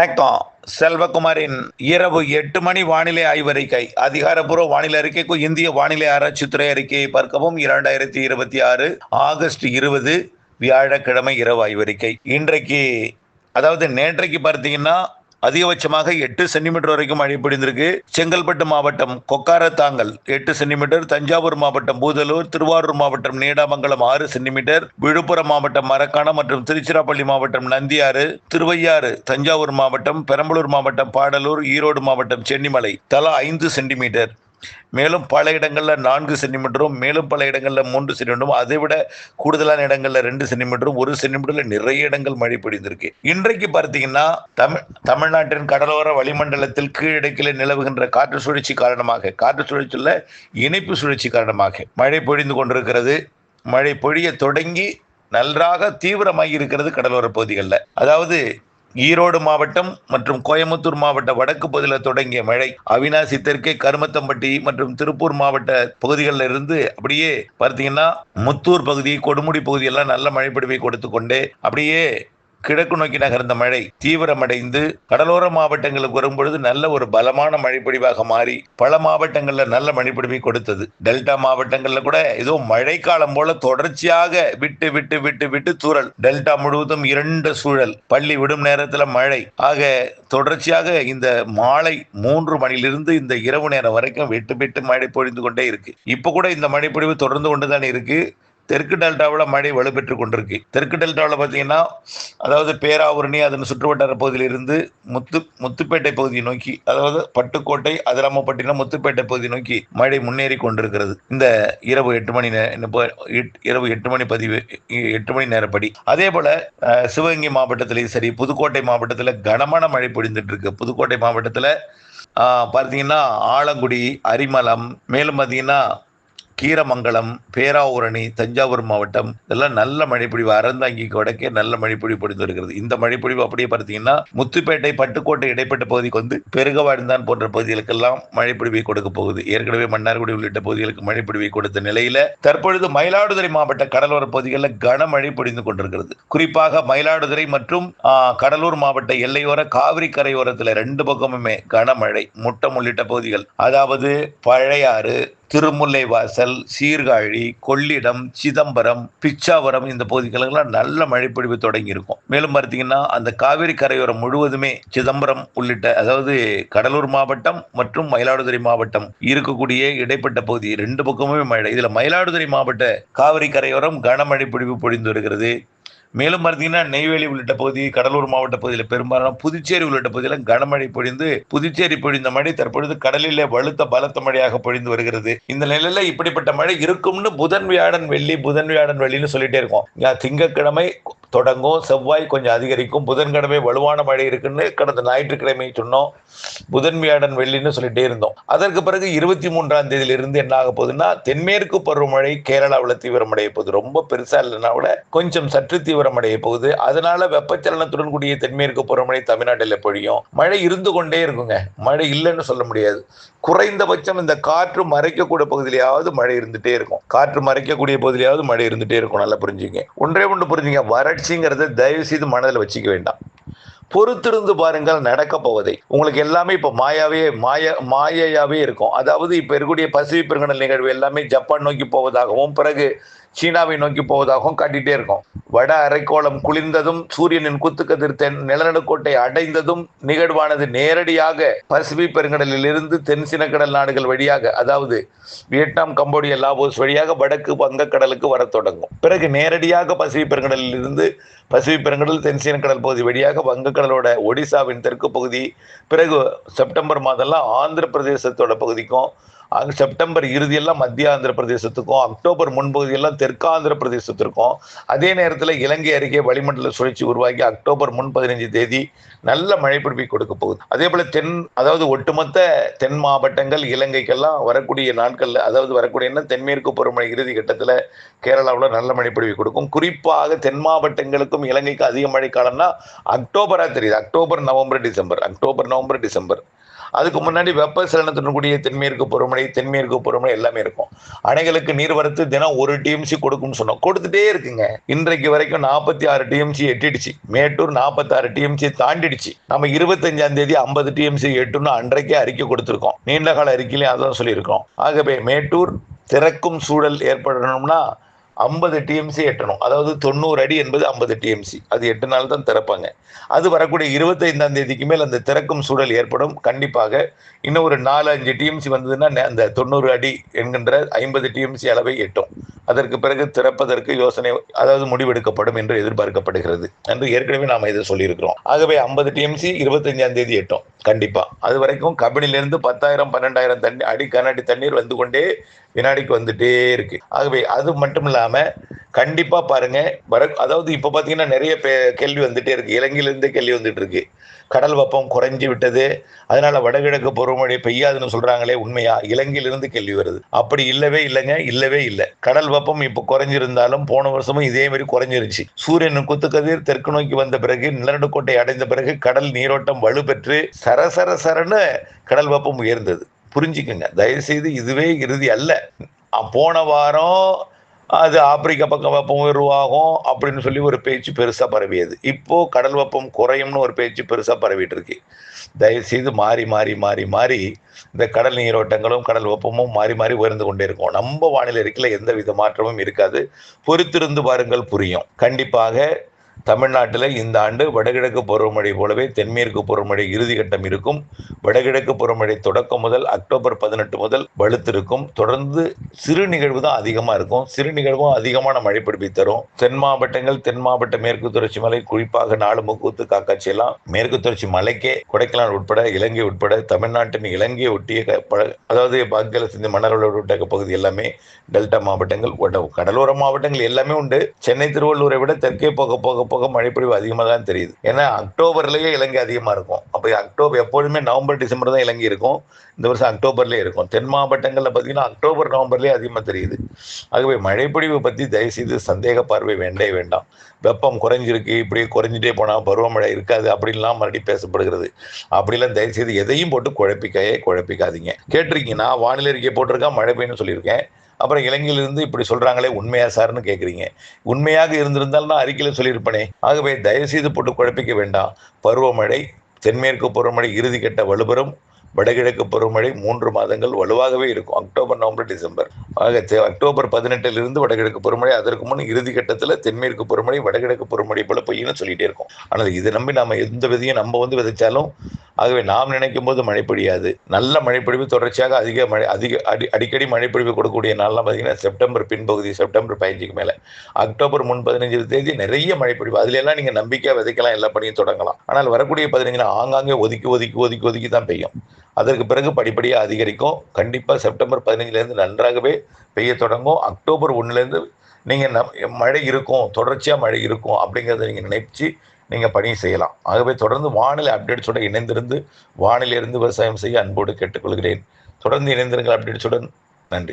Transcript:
வணக்கம். செல்வகுமாரின் இரவு 8 மணி வானிலை ஆய்வறிக்கை. அதிகாரப்பூர்வ வானிலை அறிக்கைக்கு இந்திய வானிலை ஆராய்ச்சித்துறை அறிக்கையை பார்க்கவும். 2026 ஆகஸ்ட் 20 வியாழக்கிழமை இரவு ஆய்வறிக்கை. இன்றைக்கு அதாவது நேற்றைக்கு பார்த்தீங்கன்னா அதிகபட்சமாக 8 சென்டிமீட்டர் வரைக்கும் மழை பொழிந்திருக்கு. செங்கல்பட்டு மாவட்டம் கொக்காரத்தாங்கல் 8 சென்டிமீட்டர், தஞ்சாவூர் மாவட்டம் பூதலூர், திருவாரூர் மாவட்டம் நீடாமங்கலம் 6 சென்டிமீட்டர், விழுப்புரம் மாவட்டம் மரக்காணம் மற்றும் திருச்சிராப்பள்ளி மாவட்டம் நந்தியாறு, திருவையாறு தஞ்சாவூர் மாவட்டம், பெரம்பலூர் மாவட்டம் பாடலூர், ஈரோடு மாவட்டம் சென்னிமலை தலா 5 சென்டிமீட்டர், மேலும் பல இடங்களில் 4 சென்டிமீட்டரும், மேலும் பல இடங்களில் 3 சென்டிமீட்டரும், அதை விட கூடுதலான இடங்களில் 2 சென்டிமீட்டரும், 1 சென்டிமீட்டரில் நிறைய இடங்கள் மழை பொழிந்திருக்கு. இன்றைக்கு பார்த்தீங்கன்னா தமிழ்நாட்டின் கடலோர வளிமண்டலத்தில் கீழடுக்கில் நிலவுகின்ற காற்று சுழற்சி காரணமாக, காற்று சுழற்சியில் இணைப்பு சுழற்சி காரணமாக மழை பொழிந்து கொண்டிருக்கிறது. மழை பொழிய தொடங்கி நன்றாக தீவிரமாகி இருக்கிறது கடலோர பகுதிகளில். அதாவது ஈரோடு மாவட்டம் மற்றும் கோயம்புத்தூர் மாவட்ட வடக்கு பகுதியில் தொடங்கிய மழை அவினாசி தெற்கே கருமத்தம்பட்டி மற்றும் திருப்பூர் மாவட்ட பகுதிகளில் இருந்து அப்படியே பார்த்தீங்கன்னா முத்தூர் பகுதி, கொடுமுடி பகுதியெல்லாம் நல்ல மழை பொழிவை கொடுத்து கொண்டே அப்படியே கிழக்கு நோக்கி நகர்ந்த மழை தீவிரமடைந்து கடலோர மாவட்டங்களுக்கு வரும்பொழுது நல்ல ஒரு பலமான மழைப்பொழிவாக மாறி பல மாவட்டங்களில் நல்ல மழைப்பொழிவை கொடுத்தது. டெல்டா மாவட்டங்களில் கூட ஏதோ மழைக்காலம் போல தொடர்ச்சியாக விட்டு விட்டு விட்டு விட்டு தூறல். டெல்டா முழுவதும் இரண்ட சூழல், பள்ளி விடும் நேரத்தில் மழை. ஆக தொடர்ச்சியாக இந்த மாலை 3 மணியிலிருந்து இந்த இரவு நேரம் வரைக்கும் விட்டு விட்டு மழை பொழிந்து கொண்டே இருக்கு. இப்ப கூட இந்த மழைப்பொழிவு தொடர்ந்து கொண்டுதான் இருக்கு. தெற்கு டெல்டாவில் மழை வலுப்பெற்று கொண்டிருக்கு. தெற்கு டெல்டாவில் பார்த்தீங்கன்னா அதாவது பேராவூரணி அதன் சுற்றுவட்டார பகுதியிலிருந்து முத்துப்பேட்டை பகுதியை நோக்கி, அதாவது பட்டுக்கோட்டை, அதிராமப்பட்டினம், முத்துப்பேட்டை பகுதி நோக்கி மழை முன்னேறி கொண்டிருக்கிறது. இந்த இரவு 8 மணி பதிவு 8 மணி நேரப்படி. அதே போல சிவகங்கை மாவட்டத்திலையும் சரி, புதுக்கோட்டை மாவட்டத்தில் கனமான மழை பொழிந்துட்டு இருக்கு. புதுக்கோட்டை மாவட்டத்தில் பார்த்தீங்கன்னா ஆலங்குடி, அரிமளம், மேலும் பார்த்தீங்கன்னா கீரமங்கலம், பேராவூரணி, தஞ்சாவூர் மாவட்டம் இதெல்லாம் நல்ல மழைப்பொழிவு, அறந்தாங்கி வடக்கே நல்ல மழைப்பொழிவு பொழிந்து வருகிறது. இந்த மழைப்பொழிவு அப்படியே பார்த்தீங்கன்னா முத்துப்பேட்டை, பட்டுக்கோட்டை இடைப்பட்ட பகுதிக்கு வந்து பெருகவாழ்ந்தான் போன்ற பகுதிகளுக்கெல்லாம் மழைப்பொழிவை கொடுக்க போகுது. ஏற்கனவே மன்னார்குடி உள்ளிட்ட பகுதிகளுக்கு மழைப்பொழிவை கொடுத்த நிலையில தற்பொழுது மயிலாடுதுறை மாவட்ட கடலோர பகுதிகளில் கனமழை பொழிந்து கொண்டிருக்கிறது. குறிப்பாக மயிலாடுதுறை மற்றும் கடலூர் மாவட்ட எல்லையோர காவிரி கரையோரத்தில் 2 பக்கமுமே கனமழை. முட்டம் உள்ளிட்ட பகுதிகள், அதாவது பழையாறு, திருமுல்லை வாசல், சீர்காழி, கொள்ளிடம், சிதம்பரம், பிச்சாவரம் இந்த பகுதிகளெல்லாம் நல்ல மழைப்பொழிவு தொடங்கி இருக்கும். மேலும் பார்த்தீங்கன்னா அந்த காவிரி கரையோரம் முழுவதுமே சிதம்பரம் உள்ளிட்ட, அதாவது கடலூர் மாவட்டம் மற்றும் மயிலாடுதுறை மாவட்டம் இருக்கக்கூடிய இடைப்பட்ட பகுதி 2 பக்கமுமே மழை. இதுல மயிலாடுதுறை மாவட்ட காவிரி கரையோரம் கனமழை பொழிவு பொழிந்து வருகிறது. மேலும் பார்த்தீங்கன்னா நெய்வேலி உள்ளிட்ட பகுதி, கடலூர் மாவட்ட பகுதியில் பெரும்பாலும், புதுச்சேரி உள்ளிட்ட பகுதியில் கனமழை பொழிந்து, புதுச்சேரி பொழிந்த மழை தற்பொழுது கடலிலே பலத்த மழையாக பொழிந்து வருகிறது. இந்த நிலையில இப்படிப்பட்ட மழை இருக்கும்னு புதன் வியாழன் வெள்ளின்னு சொல்லிட்டே இருக்கோம். திங்கட்கிழமை தொடங்கும், செவ்வாய் கொஞ்சம் அதிகரிக்கும், புதன்கிழமை வலுவான மழை இருக்குன்னு கடந்த ஞாயிற்றுக்கிழமை சொன்னோம். புதன் வியாழன் வெள்ளின்னு சொல்லிட்டே இருந்தோம். அதற்கு பிறகு 23ஆம் தேதியிலிருந்து என்ன ஆக போகுதுன்னா தென்மேற்கு பருவமழை கேரளாவில் தீவிரமடைய போகுது. ரொம்ப பெருசா இல்லைன்னா கூட கொஞ்சம் சற்று தீவிரமடைய போகுது. அதனால வெப்பச்சலனத்துடன் கூடிய தென்மேற்கு பருவமழை தமிழ்நாட்டில் பொழியும். மழை இருந்து கொண்டே இருக்குங்க, மழை இல்லைன்னு சொல்ல முடியாது. குறைந்தபட்சம் இந்த காற்று மறைக்கக்கூடிய பகுதியிலாவது மழை இருந்துட்டே இருக்கும். காற்று மறைக்கக்கூடிய பகுதியிலாவது மழை இருந்துட்டே இருக்கும். நல்லா புரிஞ்சுங்க. ஒன்றே ஒன்று புரிஞ்சுங்க, வறட்சிங்கிறத தயவு செய்து மனதில் வச்சுக்க வேண்டாம். பொறுத்திருந்து பாருங்கள் நடக்க போவதை. உங்களுக்கு எல்லாமே இப்போ மாயையாவே இருக்கும். அதாவது இப்போ இருக்கக்கூடிய பசிபிக் பெருங்கடல் நிகழ்வு எல்லாமே ஜப்பான் நோக்கி போவதாகவும் பிறகு சீனாவை நோக்கி போவதாகவும் காட்டிட்டே இருக்கும். வட அரைக்கோளம் குளிர்ந்ததும் சூரியனின் குத்துக்கதிர் நிலநடுக்கோட்டை அடைந்ததும் நிகழ்வானது நேரடியாக பசிபிக் பெருங்கடலில் இருந்து தென் சினக்கடல் நாடுகள் வழியாக, அதாவது வியட்நாம், கம்போடியா, லாவோஸ் வழியாக வடக்கு வங்கக்கடலுக்கு வர தொடங்கும். பிறகு நேரடியாக பசிபிக் பெருங்கடலில் இருந்து பசிபிக் பெருங்கடல், தென் சீனக்கடல் பகுதி வழியாக வங்கக்கடலோட ஒடிசாவின் தெற்கு பகுதி, பிறகு செப்டம்பர் மாதம்லாம் ஆந்திர பிரதேசத்தோட பகுதிக்கும், செப்டம்பர் இறுதியெல்லாம் மத்திய ஆந்திர பிரதேசத்துக்கும், அக்டோபர் முன்பகுதியெல்லாம் தெற்கு ஆந்திர பிரதேசத்திற்கும், அதே நேரத்தில் இலங்கை அருகே வளிமண்டல சுழற்சி உருவாகி அக்டோபர் 15 தேதி நல்ல மழைப்பொழிவை கொடுக்க போகுது. அதே போல அதாவது ஒட்டுமொத்த தென் மாவட்டங்கள் இலங்கைக்கெல்லாம் வரக்கூடிய நாட்கள்ல, அதாவது வரக்கூடிய தென்மேற்கு பருவமழை இறுதி கட்டத்தில் கேரளாவில் நல்ல மழைப்பொழிவை கொடுக்கும். குறிப்பாக தென் மாவட்டங்களுக்கும் இலங்கைக்கும் அதிக மழை காலம்னா அக்டோபரா தெரியுது. October, November, December. அதுக்கு முன்னாடி வெப்பசலனத்தினுடைய தென்மேற்கு பருவமழை, தென்மேற்கு பருவமழை எல்லாமே இருக்கும். அணைகளுக்கு நீர்வரத்து தினம் 1 டிஎம்சி கொடுக்கும்னு சொன்னோம். கொடுத்துட்டே இருக்குங்க. இன்றைக்கு வரைக்கும் 46 டிஎம்சி எட்டிடுச்சு. மேட்டூர் 46 டிஎம்சி தாண்டிடுச்சு. நம்ம 25ஆம் தேதி 50 டிஎம்சி எட்டுன்னு அன்றைக்கே அறிக்கை கொடுத்திருக்கோம். நீண்டகால அறிக்கையிலையும் அதான் சொல்லியிருக்கோம். ஆகவே மேட்டூர் திறக்கும் சூழல் ஏற்படணும்னா 50 டிஎம்சி எட்டணும். அதாவது 90 அடி என்பது 50 டிஎம்சி. அது 8 நாள் தான் திறப்பாங்க. அது வரக்கூடிய 25ஆம் தேதிக்கு மேல் அந்த திறக்கும் சூழல் ஏற்படும். கண்டிப்பாக இன்னும் ஒரு 4-5 டிஎம்சி வந்ததுன்னா அந்த 90 அடி என்கின்ற 50 டிஎம்சி அளவை எட்டும். அதற்கு பிறகு திறப்பதற்கு யோசனை, அதாவது முடிவெடுக்கப்படும் என்று எதிர்பார்க்கப்படுகிறது என்று ஏற்கனவே நாம் இதை சொல்லியிருக்கிறோம். ஆகவே 50 டிஎம்சி 25ஆம் தேதி எட்டும் கண்டிப்பா. அது வரைக்கும் கபினிலிருந்து 10,000 12,000 அடி கனஅடி தண்ணீர் வந்து கொண்டே வினாடிக்கு வந்துட்டே இருக்கு. ஆகவே அது மட்டும் இல்லாம கண்டிப்பா பாருங்க, அதாவது இப்ப பாத்தீங்கன்னா நிறைய கேள்வி வந்துட்டே இருக்கு. இலங்கையிலிருந்து கேள்வி வந்துட்டு இருக்கு. கடல் வெப்பம் குறைஞ்சு விட்டது, அதனால வடகிழக்கு பருவமழை பெய்யாதுன்னு சொல்றாங்களே, உண்மையா? இலங்கையிலிருந்து கேள்வி வருது. அப்படி இல்லவே இல்லைங்க, இல்லவே இல்லை. கடல் வெப்பம் இப்ப குறைஞ்சிருந்தாலும் போன வருஷமும் இதே மாதிரி குறைஞ்சிருச்சு. சூரியன் குத்துக்கதிர் தெற்கு நோக்கி வந்த பிறகு, நிலநடுக்கோட்டை அடைந்த பிறகு கடல் நீரோட்டம் வலுப்பெற்று சரசரன்னு கடல் வெப்பம் உயர்ந்தது. புரிஞ்சுக்குங்க, தயவுசெய்து இதுவே இறுதி அல்ல. போன வாரம் அது ஆப்பிரிக்கா பக்கம் வெப்பம் உருவாகும் அப்படின்னு சொல்லி ஒரு பேச்சு பெருசா பரவியது. இப்போ கடல் வெப்பம் குறையும்னு ஒரு பேச்சு பெருசா பரவிட்டு இருக்கு. தயவுசெய்து மாறி மாறி மாறி மாறி இந்த கடல் நீரோட்டங்களும் கடல் வெப்பமும் மாறி மாறி உயர்ந்து கொண்டே இருக்கும். நம்ம வானிலை அறிக்கையில எந்த வித மாற்றமும் இருக்காது. பொறுத்திருந்து பாருங்கள், புரியும். கண்டிப்பாக தமிழ்நாட்டில் இந்த ஆண்டு வடகிழக்கு பருவமழை போலவே தென்மேற்கு பருவமழை இறுதி கட்டம் இருக்கும். வடகிழக்கு பருவமழை தொடக்கம் முதல் அக்டோபர் 18 முதல் வலுத்திருக்கும். தொடர்ந்து சிறு நிகழ்வு தான் அதிகமாக இருக்கும். சிறு நிகழ்வும் அதிகமான மழை பிடிப்பை தரும். தென் மாவட்டங்கள், தென் மாவட்ட மேற்கு தொடர்ச்சி மலை, குறிப்பாக நாலுமுக்கூத்து, காக்காட்சியெல்லாம் மேற்கு தொடர்ச்சி மலைக்கே கொடைக்கானல் உட்பட, இலங்கை உட்பட, தமிழ்நாட்டின் இலங்கையை ஒட்டிய அதாவது பாக்கியலட்சுமி மணர்வளோடு விட்ட பகுதி எல்லாமே டெல்டா மாவட்டங்கள், கடலோர மாவட்டங்கள் எல்லாமே உண்டு. சென்னை திருவள்ளூரை விட தெற்கே போக போக போக மழைப்பொழிவு அதிகமாக தான் தெரியுது. ஏன்னா அக்டோபர்லேயே இலங்கை அதிகமாக இருக்கும். அப்போ அக்டோபர் எப்பொழுதுமே நவம்பர் டிசம்பர் தான் இலங்கை இருக்கும். இந்த வருஷம் அக்டோபர்லேயே இருக்கும். தென் மாவட்டங்களில் பார்த்தீங்கன்னா அக்டோபர் நவம்பர்லேயே அதிகமாக தெரியுது. ஆகவே மழைப்பொழிவு பற்றி தயவுசெய்து சந்தேக பார்வை வேண்டாம். வெப்பம் குறைஞ்சிருக்கு, இப்படி குறைஞ்சிட்டே போனால் பருவமழை இருக்காது அப்படின்லாம் மறுபடியும் பேசப்படுகிறது. அப்படிலாம் தயவுசெய்து எதையும் போட்டு குழப்பிக்காதீங்க. கேட்டிருக்கீங்க, நான் வானிலை அறிக்கை போட்டிருக்கேன், மழை பெய்யும்னு சொல்லியிருக்கேன். அப்புறம் இலங்கையிலிருந்து இப்படி சொல்றாங்களே, உண்மையா சார்னு கேட்குறீங்க. உண்மையாக இருந்திருந்தால் நான் அறிக்கையில் சொல்லியிருப்பேனே. ஆகவே தயவுசெய்து போட்டு குழப்பிக்க வேண்டாம். பருவமழை, தென்மேற்கு பருவமழை இறுதிக்கட்ட வலுப்பெறும். வடகிழக்கு பருவமழை 3 மாதங்கள் வலுவாகவே இருக்கும். October November December. ஆக அக்டோபர் 18 வடகிழக்கு பருவமழை, அதற்கு முன் இறுதி கட்டத்தில் தென்மேற்கு பருவமழை வடகிழக்கு பருவமழை போல பெய்யும்னு சொல்லிட்டே இருக்கும். ஆனால் இதை நம்பி நம்ம எந்த விதையும் நம்ம விதைச்சாலும், ஆகவே நாம் நினைக்கும் போது மழை பொழியாது. நல்ல மழைப்பொழிவு தொடர்ச்சியாக அடிக்கடி மழைப்பொழிவு கொடுக்கக்கூடிய நாள்லாம் பார்த்தீங்கன்னா செப்டம்பர் பின்பகுதி, செப்டம்பர் 15க்கு மேலே. அக்டோபர் முன் 15 தேதி நிறைய மழைப்பொழிவு. அதுல எல்லாம் நீங்க நம்பிக்கையா விதைக்கலாம், எல்லா பணியும் தொடங்கலாம். ஆனால் வரக்கூடிய 15 ஆங்காங்கே ஒதுக்கி தான் பெய்யும். அதற்கு பிறகு படிப்படியாக அதிகரிக்கும். கண்டிப்பாக செப்டம்பர் 15 நன்றாகவே பெய்ய தொடங்கும். அக்டோபர் 1 நீங்கள் மழை இருக்கும், தொடர்ச்சியாக மழை இருக்கும் அப்படிங்கிறத நீங்கள் நினைச்சு நீங்கள் பணி செய்யலாம். ஆகவே தொடர்ந்து வானிலை அப்டேட்ஸோட இணைந்திருந்து வானிலிருந்து விவசாயம் செய்ய அன்போடு கேட்டுக்கொள்கிறேன். தொடர்ந்து இணைந்திருங்கள் அப்டேட்ஸுடன். நன்றி.